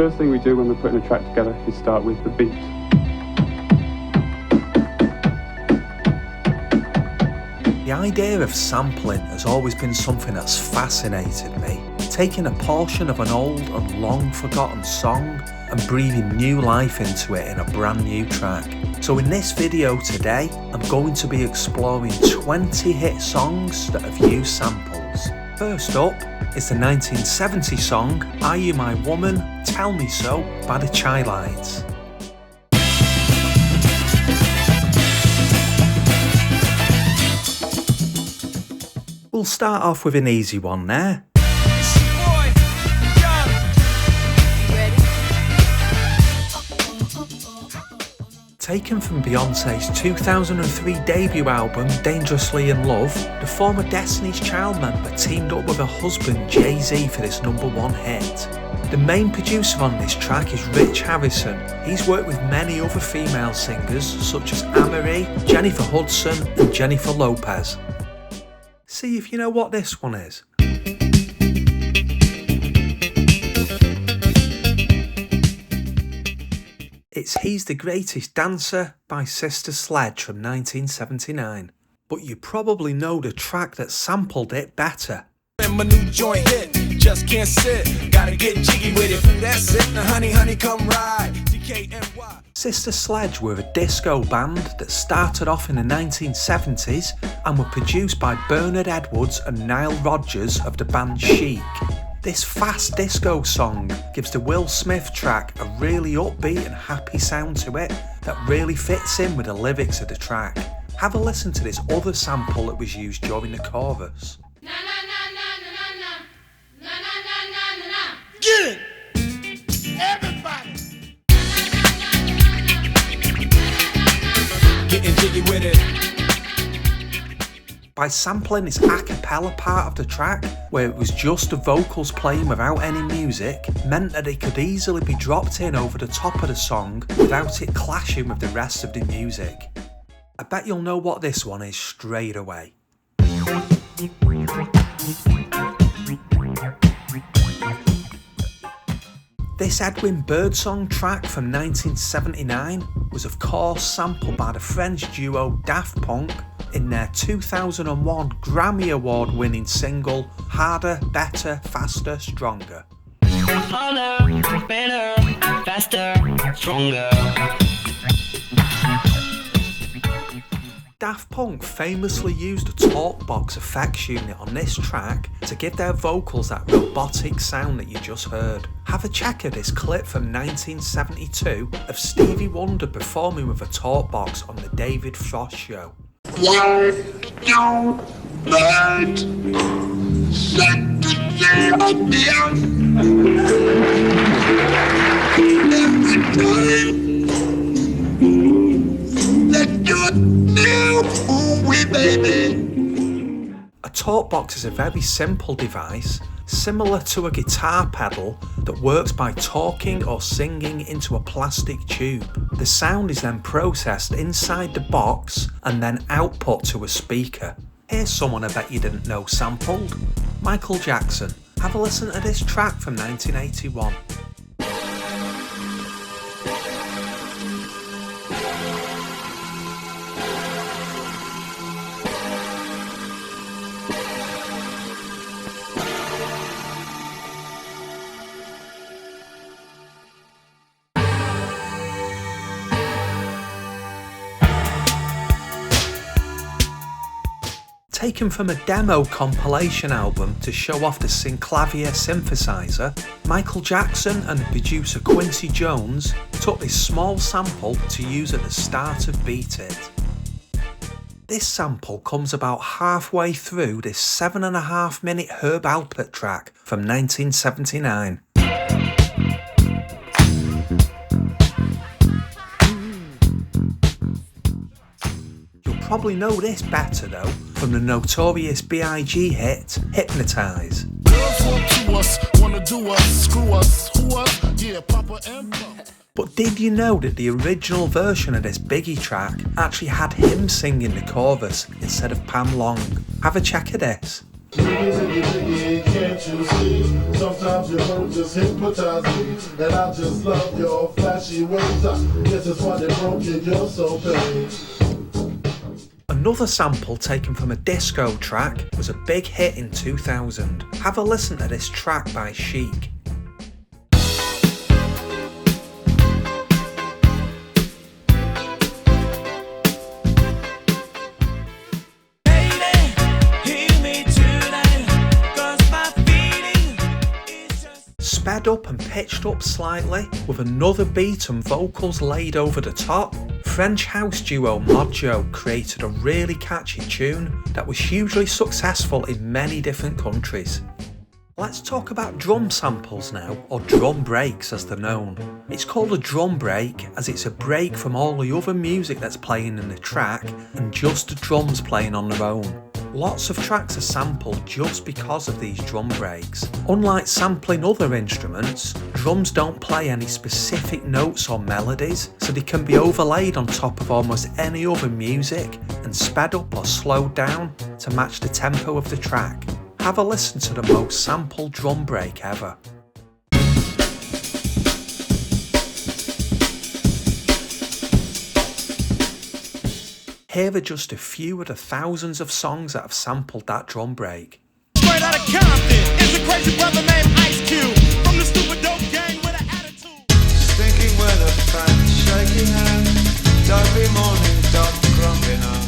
First thing we do when we're putting a track together is start with the beat. The idea of sampling has always been something that's fascinated me. Taking a portion of an old and long forgotten song and breathing new life into it in a brand new track. So in this video today, I'm going to be exploring 20 hit songs that have used samples. First up is the 1970 song Are You My Woman? Tell Me So by the Chai Lights. We'll start off with an easy one there. Taken from Beyonce's 2003 debut album Dangerously in Love, the former Destiny's Child member teamed up with her husband Jay-Z for this #1 hit. The main producer on this track is Rich Harrison. He's worked with many other female singers such as Amerie, Jennifer Hudson and Jennifer Lopez. See if you know what this one is. It's He's the Greatest Dancer by Sister Sledge from 1979. But you probably know the track that sampled it better. My new joint hit, just can't sit, gotta get jiggy with it. That's it, now honey, honey, come ride. DKNY. Sister Sledge were a disco band that started off in the 1970s and were produced by Bernard Edwards and Nile Rodgers of the band Chic. This fast disco song gives the Will Smith track a really upbeat and happy sound to it that really fits in with the lyrics of the track. Have a listen to this other sample that was used during the chorus. Get it! Everybody! Getting jiggy with it. By sampling this a cappella part of the track, where it was just the vocals playing without any music, meant that it could easily be dropped in over the top of the song without it clashing with the rest of the music. I bet you'll know what this one is straight away. This Edwin Birdsong track from 1979 was of course sampled by the French duo Daft Punk in their 2001 Grammy Award winning single Harder, Better, Faster, Stronger. Harder, better, faster, stronger. Daft Punk famously used a talkbox effects unit on this track to give their vocals that robotic sound that you just heard. Have a check of this clip from 1972 of Stevie Wonder performing with a talkbox on the David Frost Show. A talkbox is a very simple device, similar to a guitar pedal that works by talking or singing into a plastic tube. The sound is then processed inside the box and then output to a speaker. Here's someone I bet you didn't know sampled. Michael Jackson. Have a listen to this track from 1981. Taken from a demo compilation album to show off the Synclavier synthesizer, Michael Jackson and producer Quincy Jones took this small sample to use at the start of Beat It. This sample comes about halfway through this 7.5 minute Herb Alpert track from 1979. Probably know this better though from the Notorious B.I.G. hit Hypnotize. But did you know that the original version of this Biggie track actually had him singing the chorus instead of Pam Long? Have a check of this. can't you see? Sometimes your words just hypnotize me, and I just love your flashy ways. I guess that's why they broke you, you're so paid. Another sample taken from a disco track was a big hit in 2000. Have a listen to this track by Chic. Sped up and pitched up slightly, with another beat and vocals laid over the top, French house duo Modjo created a really catchy tune that was hugely successful in many different countries. Let's talk about drum samples now, or drum breaks as they're known. It's called a drum break as it's a break from all the other music that's playing in the track and just the drums playing on their own. Lots of tracks are sampled just because of these drum breaks. Unlike sampling other instruments, drums don't play any specific notes or melodies, so they can be overlaid on top of almost any other music and sped up or slowed down to match the tempo of the track. Have a listen to the most sampled drum break ever. Here are just a few of the thousands of songs that have sampled that drum break. Straight out of Compton is a crazy brother named Ice Cube from the stupid dope gang with an attitude. Stinking weather, fat shaking hands, dopey morning, dark crumbling house.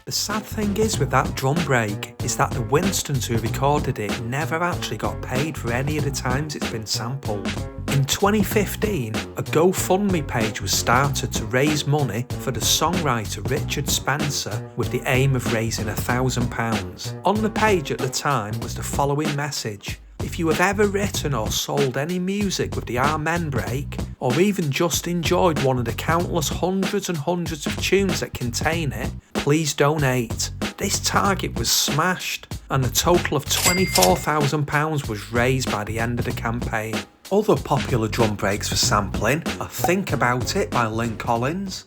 The sad thing is with that drum break is that the Winstons who recorded it never actually got paid for any of the times it's been sampled. In 2015, a GoFundMe page was started to raise money for the songwriter Richard Spencer with the aim of raising £1,000. On the page at the time was the following message: if you have ever written or sold any music with the Amen break, or even just enjoyed one of the countless hundreds and hundreds of tunes that contain it, please donate. This target was smashed, and a total of £24,000 was raised by the end of the campaign. Other popular drum breaks for sampling are Think About It by Lynn Collins,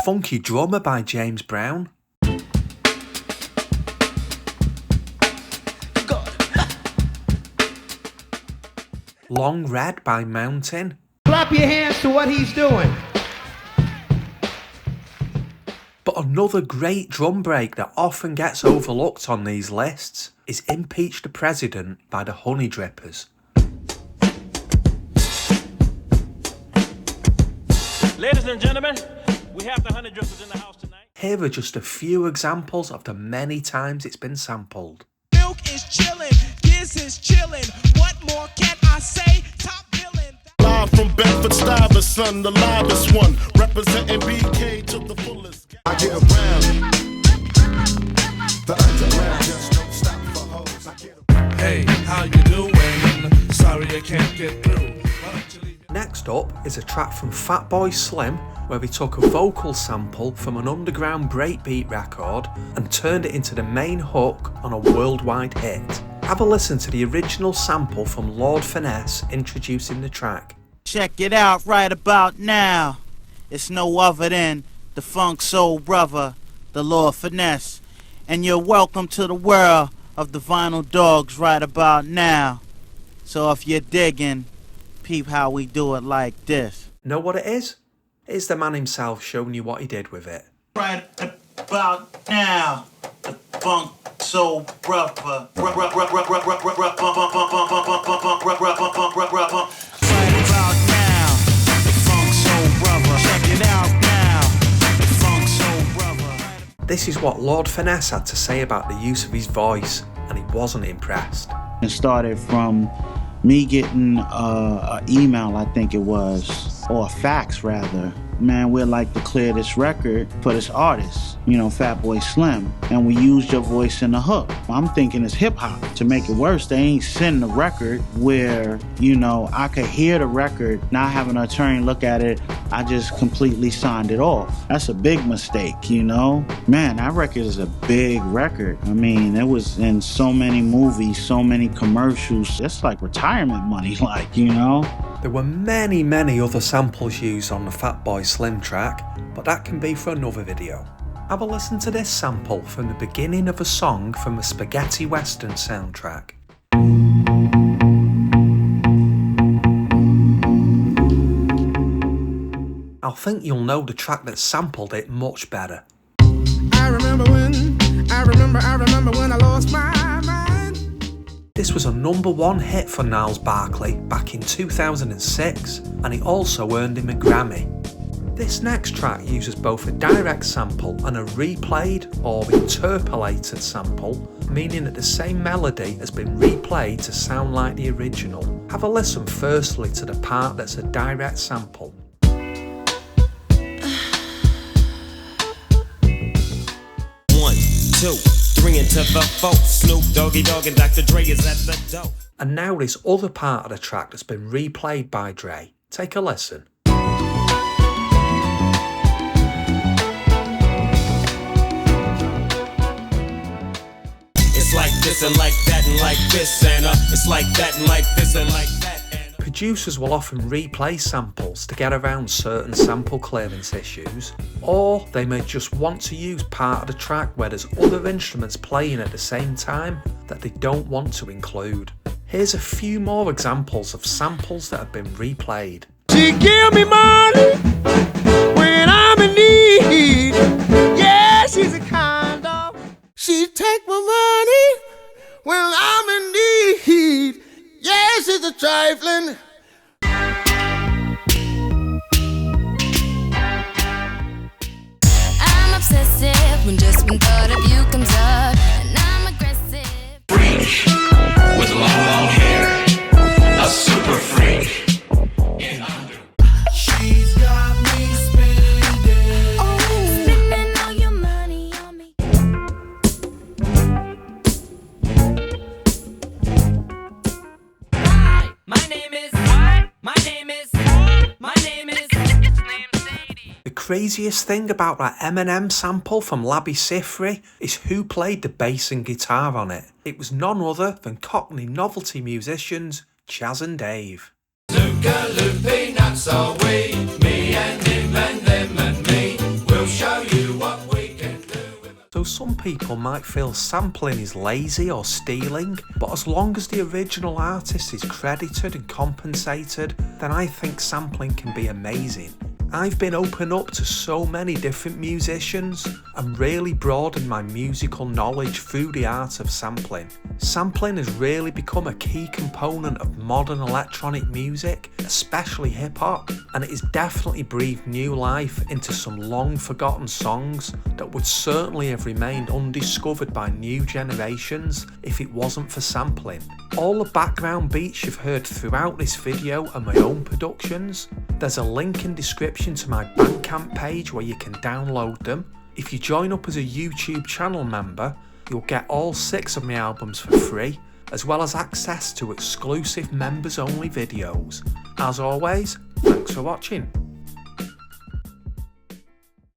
Funky Drummer by James Brown, Long Red by Mountain, Clap your hands to what he's doing. But another great drum break that often gets overlooked on these lists is Impeach the President by the Honey Drippers. Ladies and gentlemen, we have the Honey Drippers in the house tonight. Here are just a few examples of the many times it's been sampled. Milk is chillin', Giz is chillin'. What more can I say? Top billin'. Live from Bedford-Stuyvesant, son, the livest one, representing BK to the fullest. I get around. The underground just don't stop for hoes. I get around. Hey, how you doing? Sorry I can't get through. Why don't you leave? Next up is a track from Fatboy Slim where he took a vocal sample from an underground breakbeat record and turned it into the main hook on a worldwide hit. Have a listen to the original sample from Lord Finesse introducing the track. Check it out right about now. It's no other than the funk soul brother, the Lord Finesse. And you're welcome to the world of the vinyl dogs right about now. So if you're digging, peep how we do it like this. Know what it is? It's the man himself showing you what he did with it. Right about now, the funk soul brother. Right about now, the funk soul brother. Check it out now, the funk soul brother. This is what Lord Finesse had to say about the use of his voice, and he wasn't impressed. It started from me getting an email, I think it was, or a fax rather, man, we'd like to clear this record for this artist, you know, Fatboy Slim, and we used your voice in the hook. I'm thinking it's hip hop. To make it worse, they ain't sending the record where, you know, I could hear the record, not have an attorney look at it. I just completely signed it off. That's a big mistake, you know? Man, that record is a big record. I mean, it was in so many movies, so many commercials. It's like retirement money, like, you know? There were many, many other samples used on the Fatboy Slim track, but that can be for another video. Have a listen to this sample from the beginning of a song from a spaghetti western soundtrack. I think you'll know the track that sampled it much better. I remember when I lost my mind. This was a #1 hit for Gnarls Barkley back in 2006, and it also earned him a Grammy. This next track uses both a direct sample and a replayed or interpolated sample, meaning that the same melody has been replayed to sound like the original. Have a listen firstly to the part that's a direct sample. 1, 2, 3 into the 4. Snoop Doggy Dogg and Dr. Dre is at the door. And now this other part of the track that's been replayed by Dre. Take a listen. It's like this and like that and like this and it's like that and like this and like that and Producers will often replay samples to get around certain sample clearance issues, or they may just want to use part of the track where there's other instruments playing at the same time that they don't want to include. Here's a few more examples of samples that have been replayed. She give me money when I'm in need. Yeah, she's a kind of. She take my money when I'm in need. Yeah, she's a trifling. I'm obsessive when just one thought of you comes up, and I'm aggressive. freak with long hair, a super freak. She's got me spending. Spending all your money on me. Hi, my name is. My name is. My name is. The craziest thing about that Eminem sample from Labby Sifri is who played the bass and guitar on it. It was none other than Cockney novelty musicians Chaz and Dave. Luca, Loopy, not so we, me and him and them and me, we'll show you what we can do. So some people might feel sampling is lazy or stealing, but as long as the original artist is credited and compensated, then I think sampling can be amazing. I've been open up to so many different musicians and really broadened my musical knowledge through the art of sampling. Sampling has really become a key component of modern electronic music, especially hip hop, and it has definitely breathed new life into some long forgotten songs that would certainly have remained undiscovered by new generations if it wasn't for sampling. All the background beats you've heard throughout this video are my own productions. There's a link in description to my Bandcamp page where you can download them. If you join up as a YouTube channel member, you'll get all 6 of my albums for free, as well as access to exclusive members only videos. As always, thanks for watching.